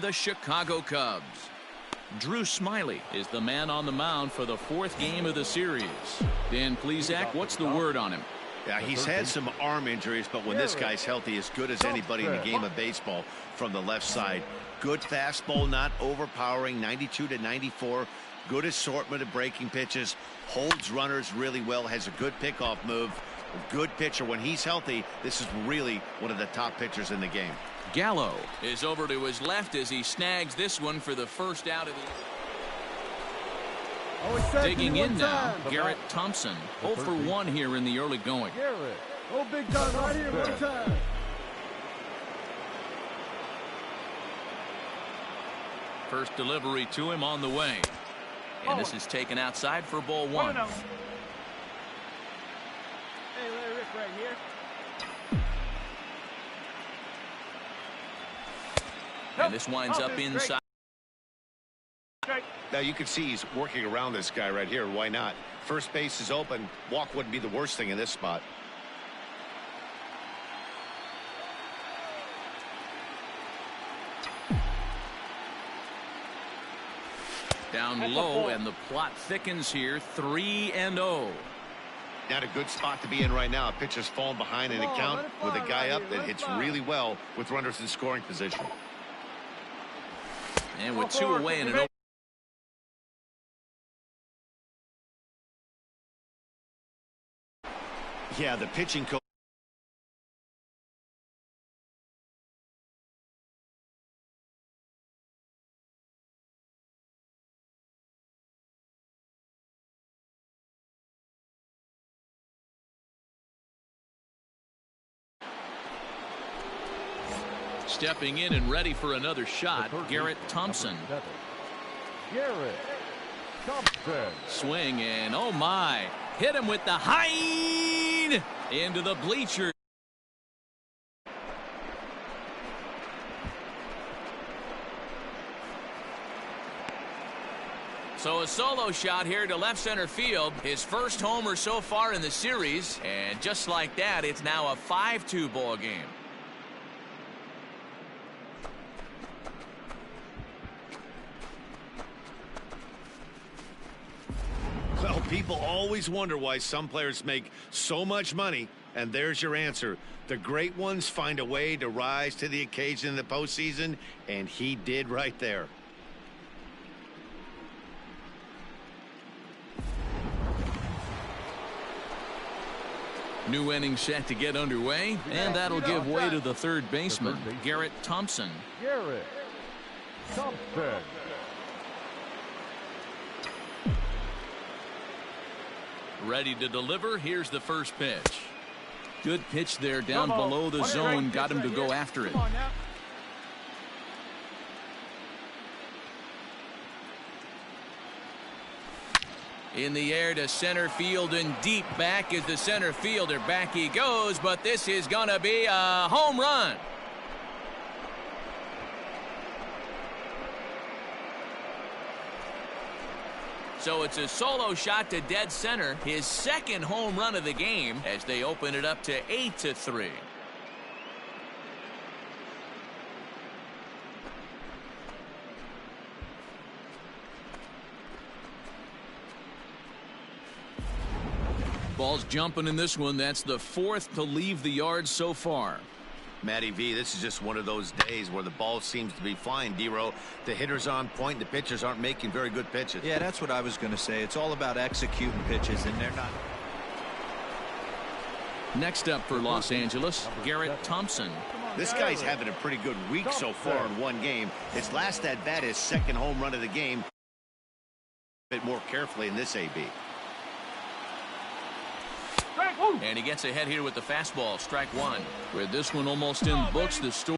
the Chicago Cubs. Drew Smiley is the man on the mound for the 4th game of the series. Dan Plesac, what's the word on him? Yeah, he's had some arm injuries, but when this guy's healthy, as good as anybody in the game of baseball from the left side. Good fastball, not overpowering, 92 to 94. Good assortment of breaking pitches. Holds runners really well, has a good pickoff move. A good pitcher. When he's healthy, this is really one of the top pitchers in the game. Gallo is over to his left as he snags this one for the first out of the... Digging in now, Garrett Thompson. 0 for 1 here in the early going. Garrett, oh, big time right here, one time. First delivery to him on the way. And this is taken outside for ball 1. Hey, Larry Rick right here. And this winds up inside. Now you can see he's working around this guy right here. Why not? First base is open. Walk wouldn't be the worst thing in this spot. Down low, and the plot thickens here. 3-0. Not a good spot to be in right now. A pitcher's falling behind in a count with a guy up that hits really well with runners in scoring position. And with 2 away and an open. Yeah, the pitching coach. Stepping in and ready for another shot, Garrett Thompson. Garrett Thompson. Swing and oh my. Hit him with the hind into the bleachers. So a solo shot here to left center field. His first homer so far in the series. And just like that, it's now a 5-2 ball game. Well, people always wonder why some players make so much money, and there's your answer. The great ones find a way to rise to the occasion in the postseason, and he did right there. New inning set to get underway, and that'll give way to the third baseman, Garrett Thompson. Garrett Thompson. Ready to deliver. Here's the first pitch. Good pitch there down below the zone. Got him to go after it. In the air to center field and deep. Back is the center fielder. Back he goes, but this is going to be a home run. So it's a solo shot to dead center, his second home run of the game, as they open it up to 8-3. Ball's jumping in this one. That's the 4th to leave the yard so far. Matty V, this is just one of those days where the ball seems to be flying, D-Row. The hitter's on point. The pitchers aren't making very good pitches. Yeah, that's what I was going to say. It's all about executing pitches, and they're not. Next up for Los Angeles, Garrett Thompson. This guy's having a pretty good week so far in one game. His last at-bat, his second home run of the game. A bit more carefully in this AB. And he gets ahead here with the fastball. Strike 1. With this one almost in books, the story.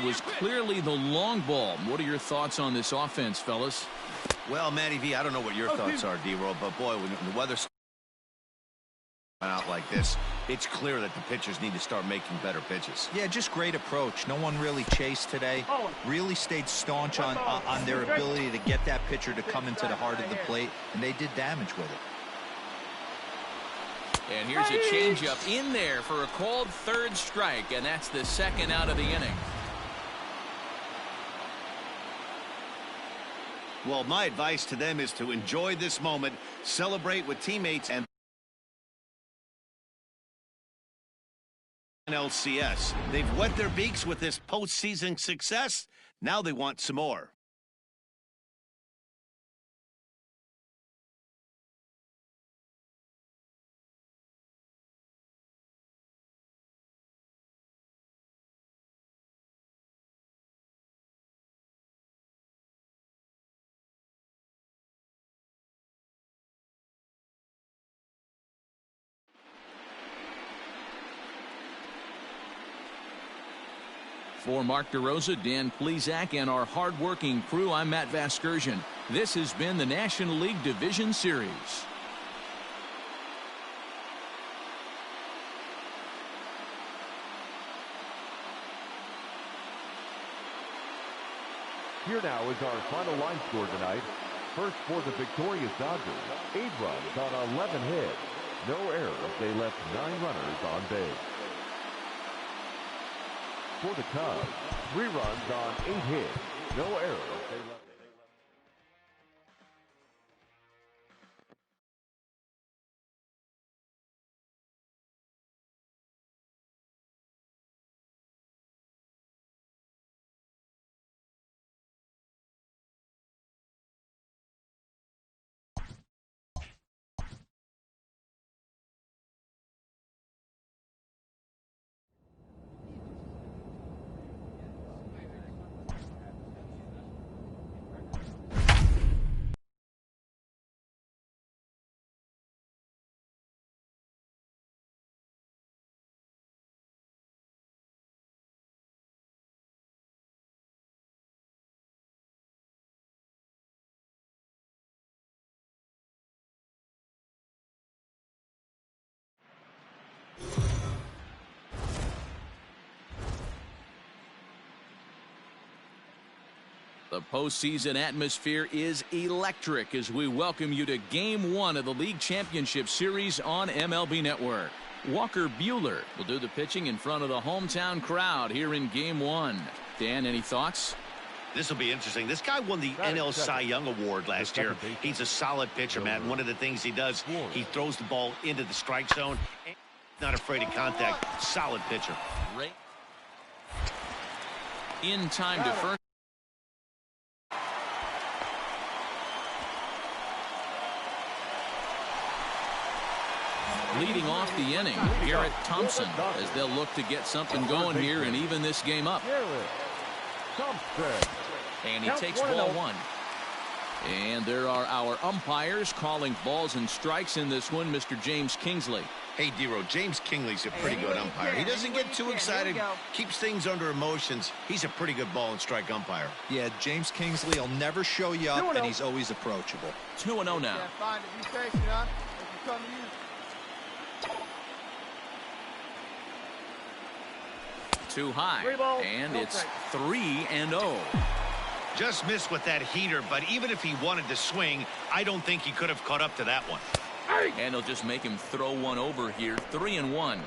Was clearly the long ball. What are your thoughts on this offense, fellas? Well, Matty V, I don't know what your thoughts are, D-Row, but boy, when the weather's Out like this, it's clear that the pitchers need to start making better pitches. Yeah, just great approach. No one really chased today. Really stayed staunch on their ability to get that pitcher to come into the heart of the plate, and they did damage with it. And here's a changeup in there for a called third strike, and that's the second out of the inning. Well, my advice to them is to enjoy this moment, celebrate with teammates, and LCS. They've wet their beaks with this postseason success. Now they want some more. For Mark DeRosa, Dan Plesac, and our hard-working crew, I'm Matt Vasgersian. This has been the National League Division Series. Here now is our final line score tonight. First for the victorious Dodgers, 8 runs on 11 hits. No errors. They left 9 runners on base. For the Cubs, 3 runs on 8 hits. No errors. They left The postseason atmosphere is electric as we welcome you to Game 1 of the League Championship Series on MLB Network. Walker Buehler will do the pitching in front of the hometown crowd here in Game 1. Dan, any thoughts? This will be interesting. This guy won the NL Cy Young Award last year. He's a solid pitcher, Matt. And one of the things he does, he throws the ball into the strike zone. Not afraid of contact. Solid pitcher. In time to first. Leading off the inning, Garrett Thompson, as they'll look to get something going here and even this game up. And he takes ball 1. And there are our umpires calling balls and strikes in this one, Mr. James Kingsley. Hey, D-Row, James Kingley's a pretty good umpire. He doesn't get too excited, keeps things under emotions. He's a pretty good ball and strike umpire. Yeah, James Kingsley will never show you up, and he's always approachable. 2-0 now. Yeah, fine. If you patient, huh? If you come to you. 2 high, and it's 3-0. Just missed with that heater, but even if he wanted to swing, I don't think he could have caught up to that one. And he'll just make him throw one over here. 3-1.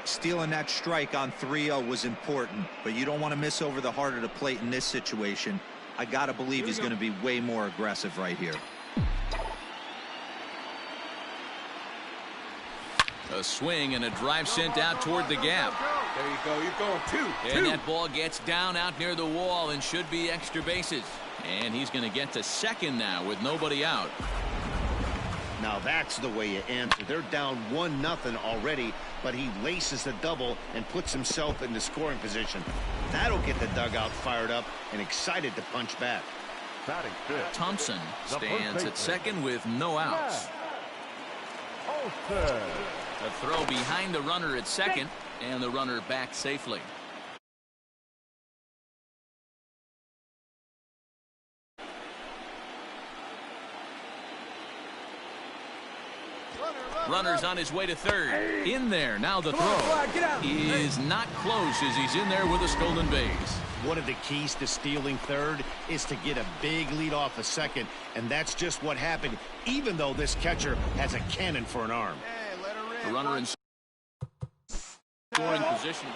Stealing that strike on 3-0 was important, but you don't want to miss over the heart of the plate in this situation. I got to believe he's going to be way more aggressive right here. A swing and a drive sent out toward the gap. There you go. You're going two. And that ball gets down out near the wall and should be extra bases. And he's going to get to second now with nobody out. Now that's the way you answer. They're down 1-0 already, but he laces the double and puts himself in the scoring position. That'll get the dugout fired up and excited to punch back. Thompson stands at second with no outs. A throw behind the runner at second, and the runner back safely. Runner's on his way to third. In there. Now the throw is not close as he's in there with a stolen base. One of the keys to stealing third is to get a big lead off a second, and that's just what happened, even though this catcher has a cannon for an arm. Hey, let her in. The runner in scoring position.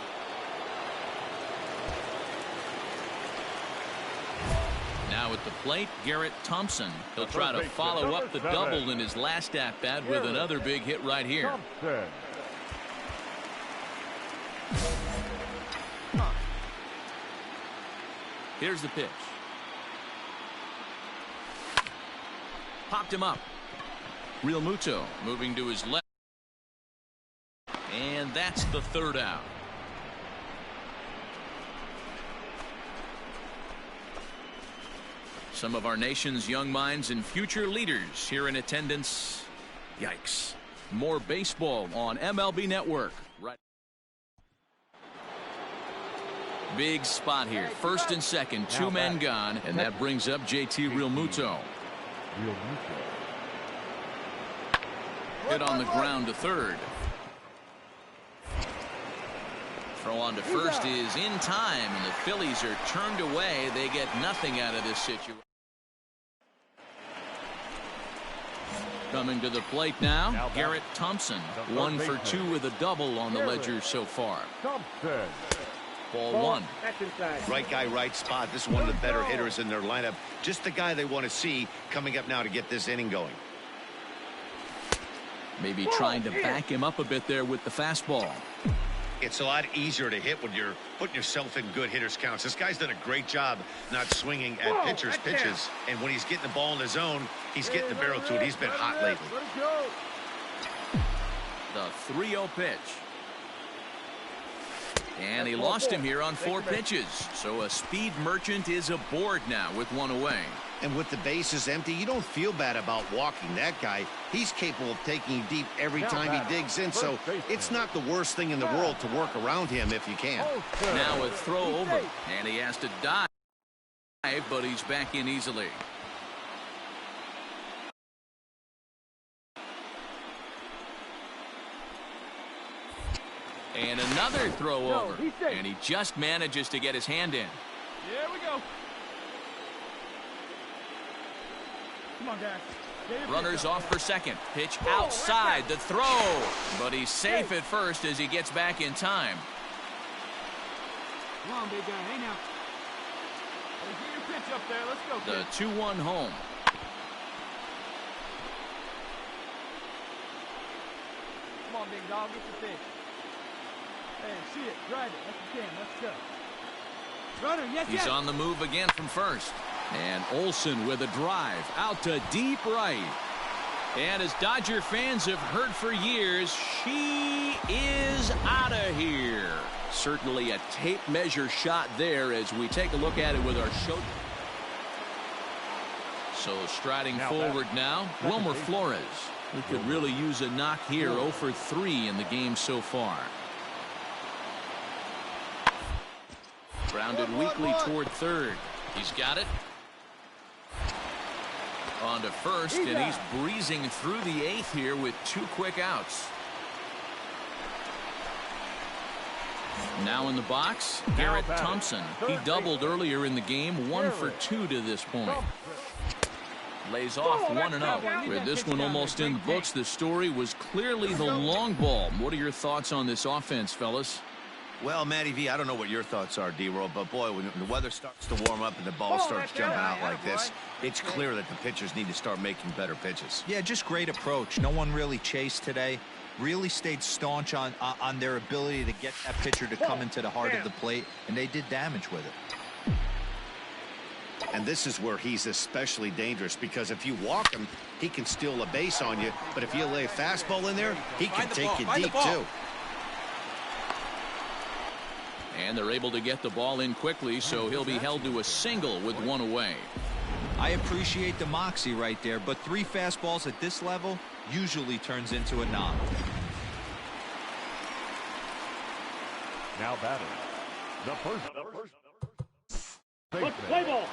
Now at the plate, Garrett Thompson. He'll try to follow up the double in his last at-bat with another big hit right here. Here's the pitch. Popped him up. Real Muto moving to his left. And that's the third out. Some of our nation's young minds and future leaders here in attendance. Yikes. More baseball on MLB Network. Right. Big spot here. First and second, two men gone, and that brings up JT Realmuto. Hit on the ground to third. Throw on to first is in time, and the Phillies are turned away. They get nothing out of this situation. Coming to the plate now, Garrett Thompson. 1 for 2 with a double on the ledger so far. Ball one. Right guy, right spot. This is one of the better hitters in their lineup. Just the guy they want to see coming up now to get this inning going. Maybe trying to back him up a bit there with the fastball. It's a lot easier to hit when you're putting yourself in good hitters counts. This guy's done a great job not swinging at pitchers' pitches. And when he's getting the ball in his zone, he's getting the barrel to it. He's been hot lately. The 3-0 pitch. And he lost him here on 4 pitches. So a speed merchant is aboard now with 1 away. And with the bases empty, you don't feel bad about walking that guy. He's capable of taking you deep every time he digs in, so it's not the worst thing in the world to work around him if you can. Now a throw over, and he has to dive, but he's back in easily. And another throw over, and he just manages to get his hand in. Here we go. Come on, Dad. Runners off for second. Pitch outside the throw, but he's safe at first as he gets back in time. Come on, big guy. Hey, now. Hey, get your pitch up there. Let's go, kid. The 2-1 home. Come on, big dog. Get your pitch. Hey, see it. Drive it. That's the can. Let's go. Runner, yes, He's on the move again from first. And Olsen with a drive out to deep right. And as Dodger fans have heard for years, she is out of here. Certainly a tape measure shot there as we take a look at it with our show. So striding forward now, Wilmer Flores. He could really use a knock here. 0 for 3 in the game so far. Grounded weakly toward third. He's got it. On to first, and he's breezing through the 8th here with 2 quick outs. Now in the box, Garrett Thompson. He doubled earlier in the game, 1 for 2 to this point. Lays off 1-0. With this one almost in the books, the story was clearly the long ball. What are your thoughts on this offense, fellas? Well, Matty V, I don't know what your thoughts are, D-Roll, but boy, when the weather starts to warm up and the ball starts jumping out like this, it's clear that the pitchers need to start making better pitches. Yeah, just great approach. No one really chased today. Really stayed staunch on their ability to get that pitcher to come into the heart of the plate, and they did damage with it. And this is where he's especially dangerous, because if you walk him, he can steal a base on you, but if you lay a fastball in there, he can take you deep, too. And they're able to get the ball in quickly, so he'll be held to a single with 1 away. I appreciate the moxie right there, but 3 fastballs at this level usually turns into a knock. Now batting. The first. Let's play ball.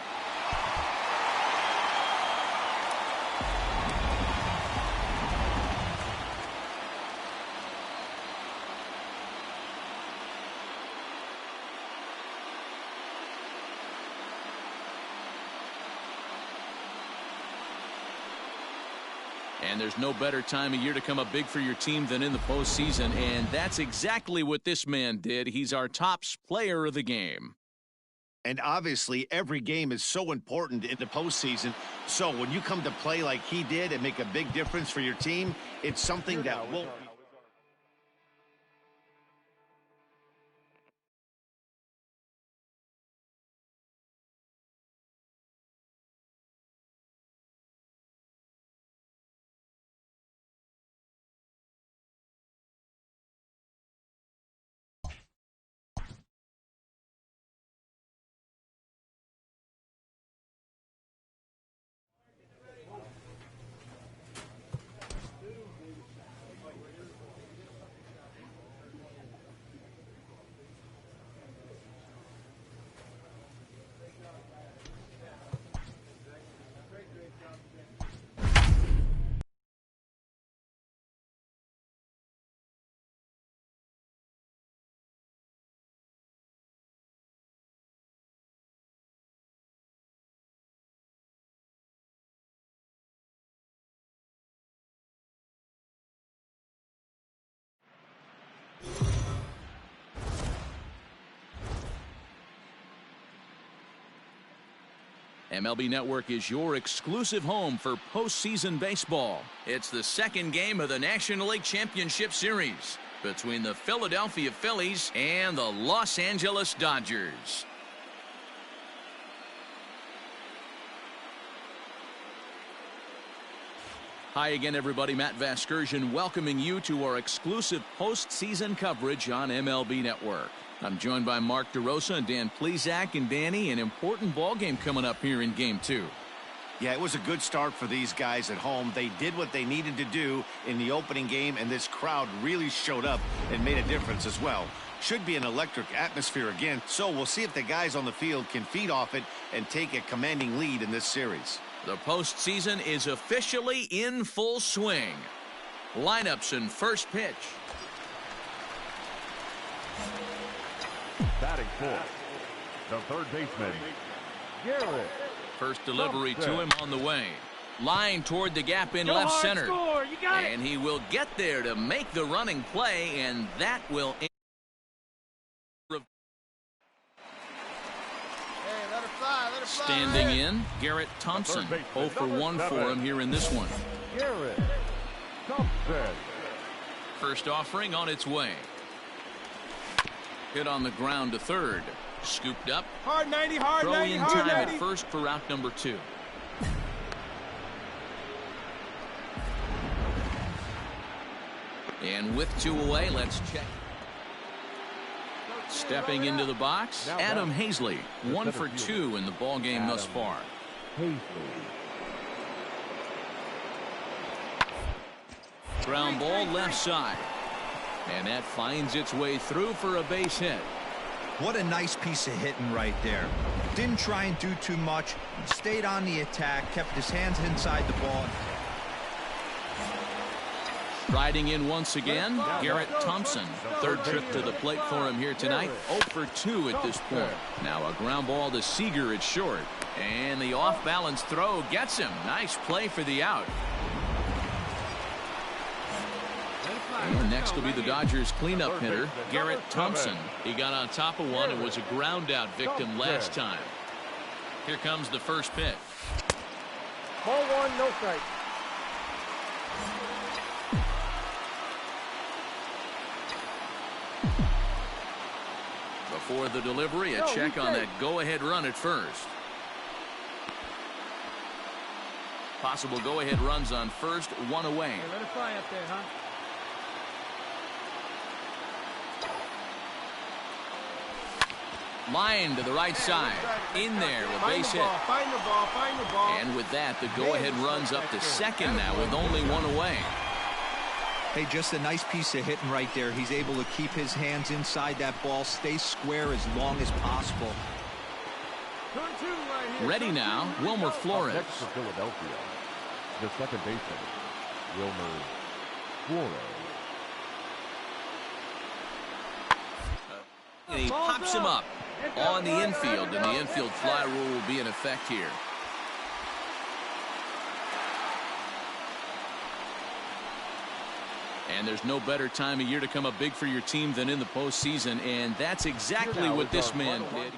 And there's no better time of year to come up big for your team than in the postseason, and that's exactly what this man did. He's our top player of the game. And obviously, every game is so important in the postseason. So when you come to play like he did and make a big difference for your team, it's something that won't be. MLB Network is your exclusive home for postseason baseball. It's the second game of the National League Championship Series between the Philadelphia Phillies and the Los Angeles Dodgers. Hi again, everybody. Matt Vasgersian welcoming you to our exclusive postseason coverage on MLB Network. I'm joined by Mark DeRosa and Dan Plesac. And Danny, an important ball game coming up here in Game 2. Yeah, it was a good start for these guys at home. They did what they needed to do in the opening game, and this crowd really showed up and made a difference as well. Should be an electric atmosphere again, so we'll see if the guys on the field can feed off it and take a commanding lead in this series. The postseason is officially in full swing. Lineups and first pitch. Batting fourth, the third baseman, Garrett. First delivery to him on the way. Line toward the gap in left center. Score. You got and he will get there to make the running play, and that will... Hey, let her fly, let her fly. Standing in, Garrett Thompson. 0 for 1 for him here in this one. Garrett Thompson. First offering on its way. Hit on the ground to third. Scooped up. Hard 90, hard Throw 90, in hard time 90. at first for route number 2. And with 2 away, let's check. Stepping into the box, Adam Hazley. 1 for 2 in the ball game thus far. Ground ball left side. And that finds its way through for a base hit. What a nice piece of hitting right there. Didn't try and do too much. Stayed on the attack. Kept his hands inside the ball. Riding in once again, Garrett Thompson. Third trip to the plate for him here tonight. 0 for 2 at this point. Now a ground ball to Seager at short. And the off-balance throw gets him. Nice play for the out. And next will be the Dodgers cleanup hitter, Garrett Thompson. He got on top of one and was a ground out victim last time. Here comes the first pitch. Ball 1, no strike. Before the delivery, a check on that go-ahead run at first. Possible go-ahead runs on first, 1 away. Hey, let her fly up there, huh? Line to the right side. In there, a base hit. Find the ball, find the ball. And with that, the go-ahead runs up to second now with only 1 away. Hey, just a nice piece of hitting right there. He's able to keep his hands inside that ball, stay square as long as possible. Turn 2 right here. Ready now, Wilmer Flores. Next for Philadelphia, the second baseman, Wilmer Flores. And he pops him up on the infield, and the infield fly rule will be in effect here. And there's no better time of year to come up big for your team than in the postseason, and that's exactly what this man did.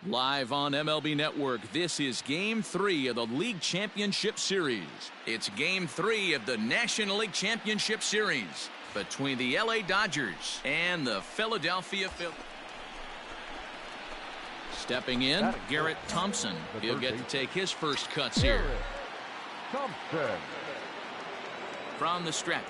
Live on MLB Network, this is Game 3 of the League Championship Series. It's Game 3 of the National League Championship Series between the LA Dodgers and the Philadelphia Phillies. Stepping in, Garrett Thompson. He'll get to take his first cuts here. Thompson. From the stretch.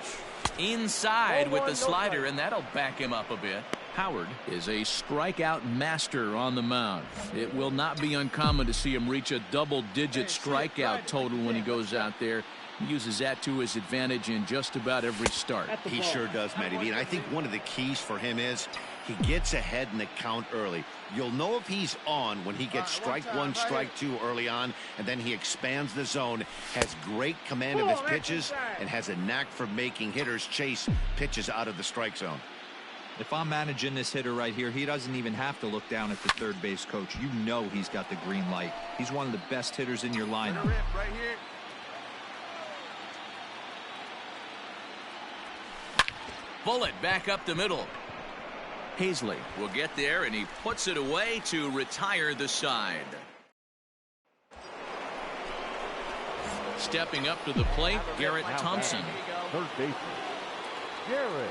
Inside with the slider, and that'll back him up a bit. Howard is a strikeout master on the mound. It will not be uncommon to see him reach a double-digit strikeout total when he goes out there. He uses that to his advantage in just about every start. He sure does, Matty V. And I think one of the keys for him is he gets ahead in the count early. You'll know if he's on when he gets strike one, strike two early on, and then he expands the zone, has great command of his pitches, and has a knack for making hitters chase pitches out of the strike zone. If I'm managing this hitter right here, he doesn't even have to look down at the third base coach. You know he's got the green light. He's one of the best hitters in your lineup. Right here. Bullet back up the middle. Hazley will get there, and he puts it away to retire the side. Stepping up to the plate, Garrett Thompson. Third baseman, Garrett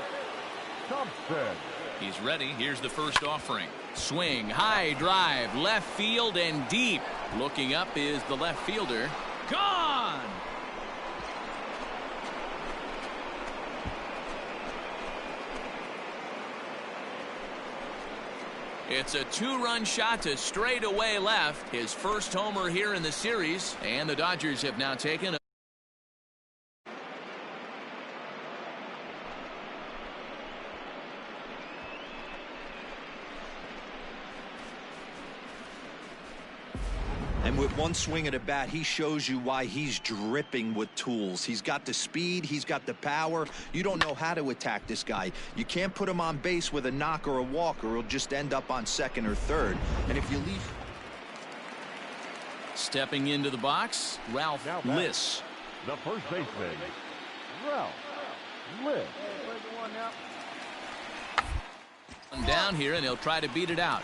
Thompson. He's ready. Here's the first offering. Swing, high drive, left field and deep. Looking up is the left fielder. Gone! It's a two-run shot to straightaway left. His first homer here in the series, and the Dodgers have now taken a And with one swing at a bat, he shows you why he's dripping with tools. He's got the speed. He's got the power. You don't know how to attack this guy. You can't put him on base with a knock or a walk, or he'll just end up on second or third. And if you leave... Stepping into the box, Ralph Liss. The first baseman, Ralph Liss. Down here, and he'll try to beat it out.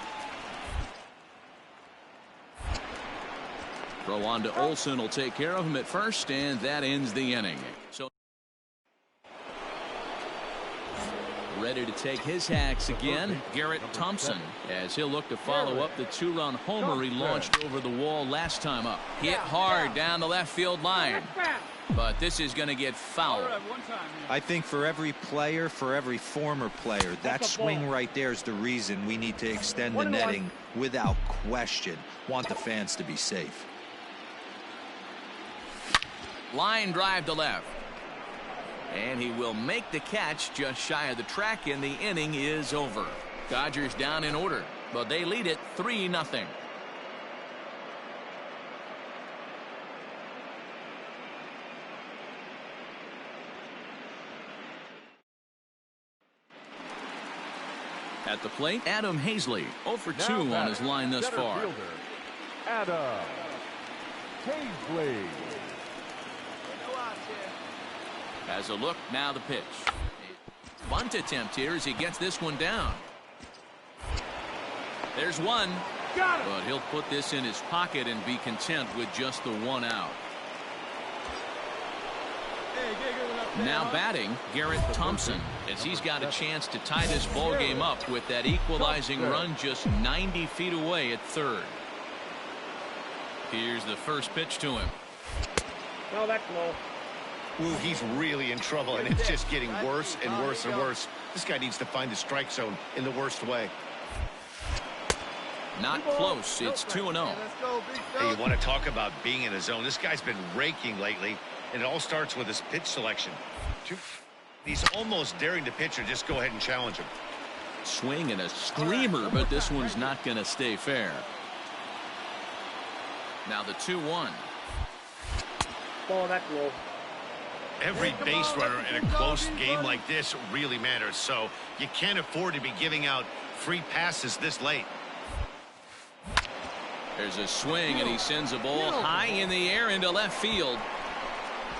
Throw on to Olsen will take care of him at first, and that ends the inning. So ready to take his hacks again, Garrett Thompson, as he'll look to follow up the two-run homer he launched over the wall last time up. Hit hard down the left field line, but this is going to get fouled. I think for every player, for every former player, that swing right there is the reason we need to extend the netting without question. Want the fans to be safe. Line drive to left. And he will make the catch just shy of the track, and the inning is over. Dodgers down in order, but they lead it 3-0. At the plate, Adam Hazley, 0 for 2 on his line thus far. Fielder, Adam Hazley. Has a look, now the pitch. Bunt attempt here as he gets this one down. There's one, but he'll put this in his pocket and be content with just the 1 out. Now batting, Garrett Thompson, as he's got a chance to tie this ball game up with that equalizing run just 90 feet away at third. Here's the first pitch to him. No, that's low. Ooh, he's really in trouble, and it's just getting worse and worse and worse. This guy needs to find the strike zone in the worst way. Not close. It's 2-0. Hey, you want to talk about being in a zone? This guy's been raking lately, and it all starts with his pitch selection. He's almost daring the pitcher just go ahead and challenge him. Swing and a screamer, but this one's not going to stay fair. Now the 2-1. Oh, that's low. Every base runner in a close game like this really matters, so you can't afford to be giving out free passes this late. There's a swing, and he sends a ball high in the air into left field.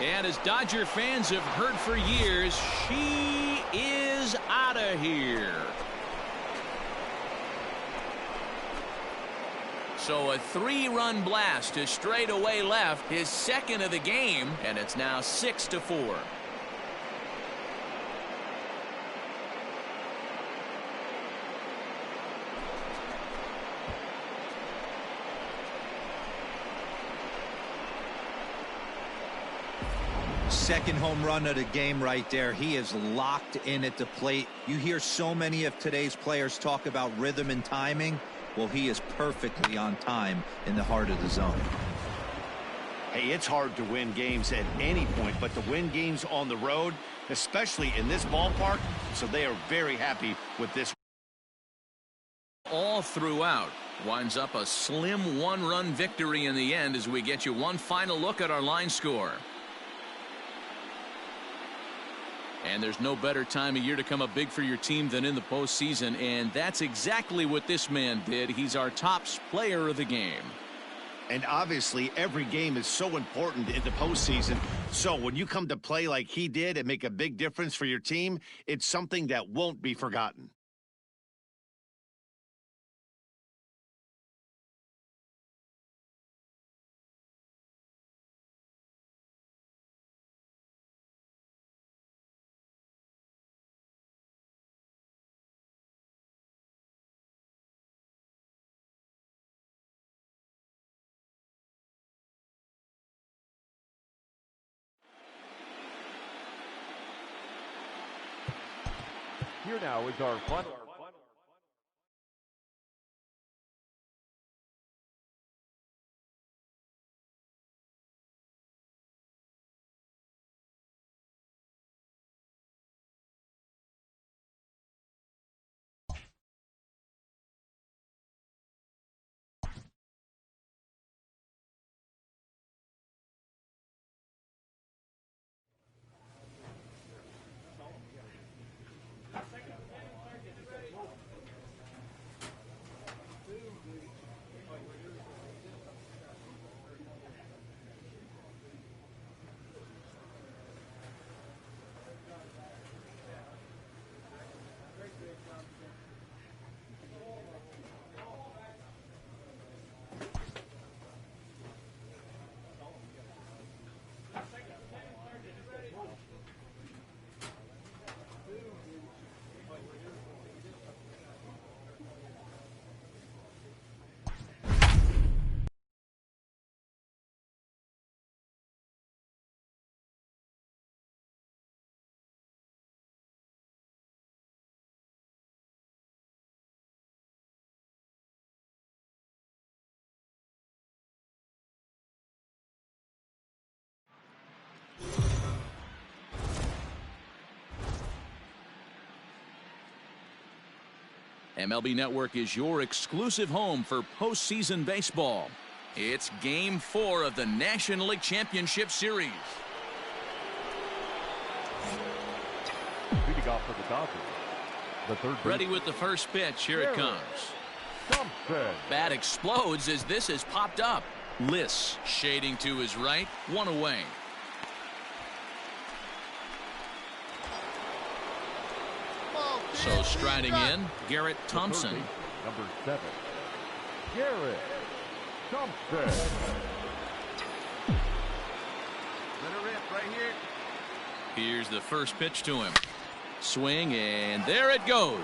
And as Dodger fans have heard for years, she is out of here. So a 3-run blast to straightaway left, his second of the game, and it's now 6-4. Second home run of the game right there. He is locked in at the plate. You hear so many of today's players talk about rhythm and timing. Well, he is perfectly on time in the heart of the zone. Hey, it's hard to win games at any point, but to win games on the road, especially in this ballpark, so they are very happy with this. All throughout. Winds up a slim 1-run victory in the end as we get you one final look at our line score. And there's no better time of year to come up big for your team than in the postseason, and that's exactly what this man did. He's our top player of the game. And obviously, every game is so important in the postseason. So when you come to play like he did and make a big difference for your team, it's something that won't be forgotten. Here now is our final. MLB Network is your exclusive home for postseason baseball. It's Game 4 of the National League Championship Series. Leading off for the Dodgers, The third Ready with the first pitch. Here it comes. Thompson. Bat explodes as this has popped up. Liss shading to his right. One away. So striding in, Garrett Thompson. Number 7. Garrett Thompson. Here's the first pitch to him. Swing, and there it goes.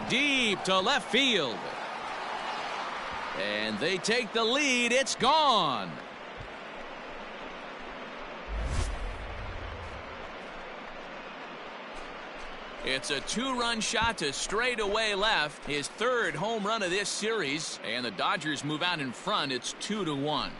Deep to left field. And they take the lead. It's gone. It's a 2-run shot to straightaway left. His 3rd home run of this series. And the Dodgers move out in front. It's 2-1.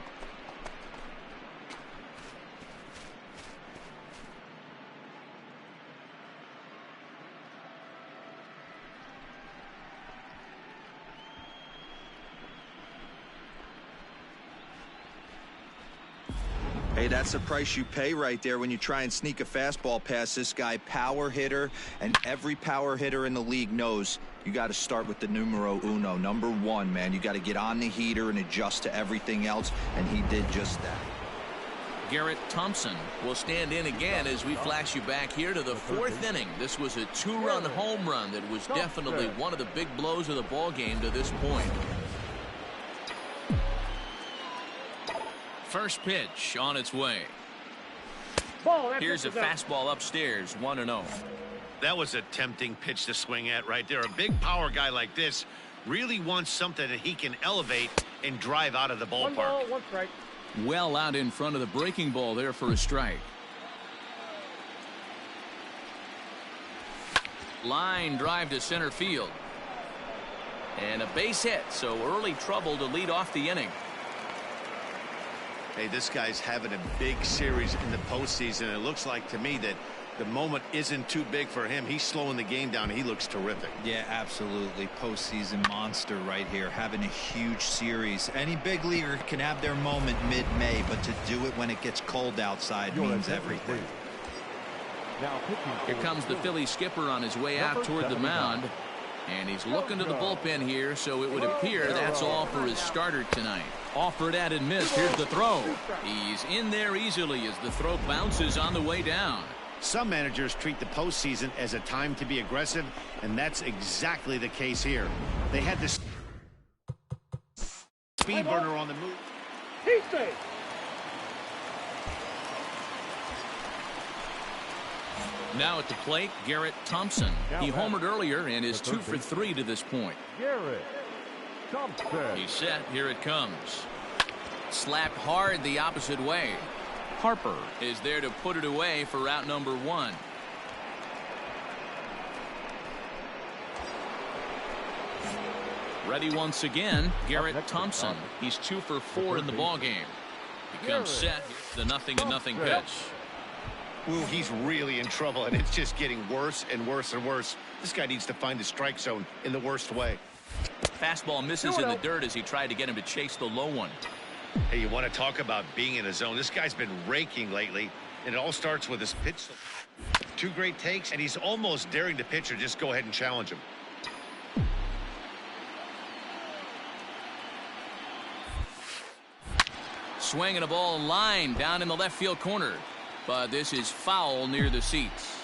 Hey, that's the price you pay right there when you try and sneak a fastball past this guy. Power hitter, and every power hitter in the league knows you got to start with the numero uno, number 1, man. You got to get on the heater and adjust to everything else, and he did just that. Garrett Thompson will stand in again as we flash you back here to the 4th inning. This was a 2-run home run that was definitely one of the big blows of the ball game to this point. First pitch on its way. Here's a fastball upstairs, 1-0. That was a tempting pitch to swing at right there. A big power guy like this really wants something that he can elevate and drive out of the ballpark. 1 ball, 1 strike. Well out in front of the breaking ball there for a strike. Line drive to center field. And a base hit, so early trouble to lead off the inning. Hey, this guy's having a big series in the postseason. It looks like to me that the moment isn't too big for him. He's slowing the game down. He looks terrific. Yeah, absolutely. Postseason monster right here, having a huge series. Any big leaguer can have their moment mid-May, but to do it when it gets cold outside means everything. Here comes the Philly skipper on his way out toward the mound. And he's looking to the bullpen here, so it would appear that's all for his starter tonight. Offered at and missed. Here's the throw. He's in there easily as the throw bounces on the way down. Some managers treat the postseason as a time to be aggressive, and that's exactly the case here. They had this speed burner on the move. Now at the plate, Garrett Thompson. He homered earlier and is 2 for 3 to this point. Garrett Thompson. He's set. Here it comes. Slapped hard the opposite way. Harper is there to put it away for out number 1. Ready once again, Garrett Thompson. He's 2 for 4 in the ballgame. He comes set. The 0-0 pitch. Ooh, he's really in trouble, and it's just getting worse and worse and worse. This guy needs to find the strike zone in the worst way. Fastball misses in the dirt as he tried to get him to chase the low one. Hey, you want to talk about being in a zone? This guy's been raking lately, and it all starts with his pitch. 2 great takes, and he's almost daring the pitcher just go ahead and challenge him. Swinging a ball line down in the left field corner. But this is foul near the seats.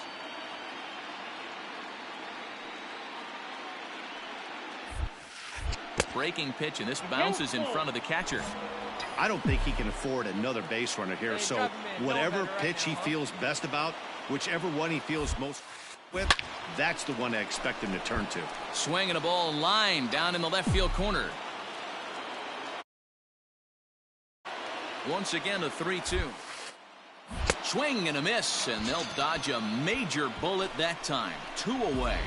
Breaking pitch, and this bounces in front of the catcher. I don't think he can afford another base runner here, so whatever pitch he feels best about, whichever one he feels most with, that's the one I expect him to turn to. Swinging a ball line down in the left field corner. Once again, a 3-2. Swing and a miss, and they'll dodge a major bullet that time. 2 away.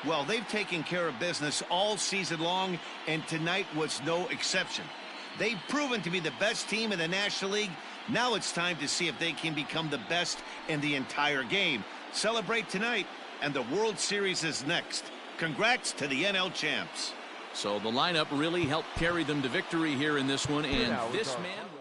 Well, they've taken care of business all season long, and tonight was no exception. They've proven to be the best team in the National League. Now it's time to see if they can become the best in the entire game. Celebrate tonight and the World Series is next. Congrats to the NL champs. So the lineup really helped carry them to victory here in this one, and this man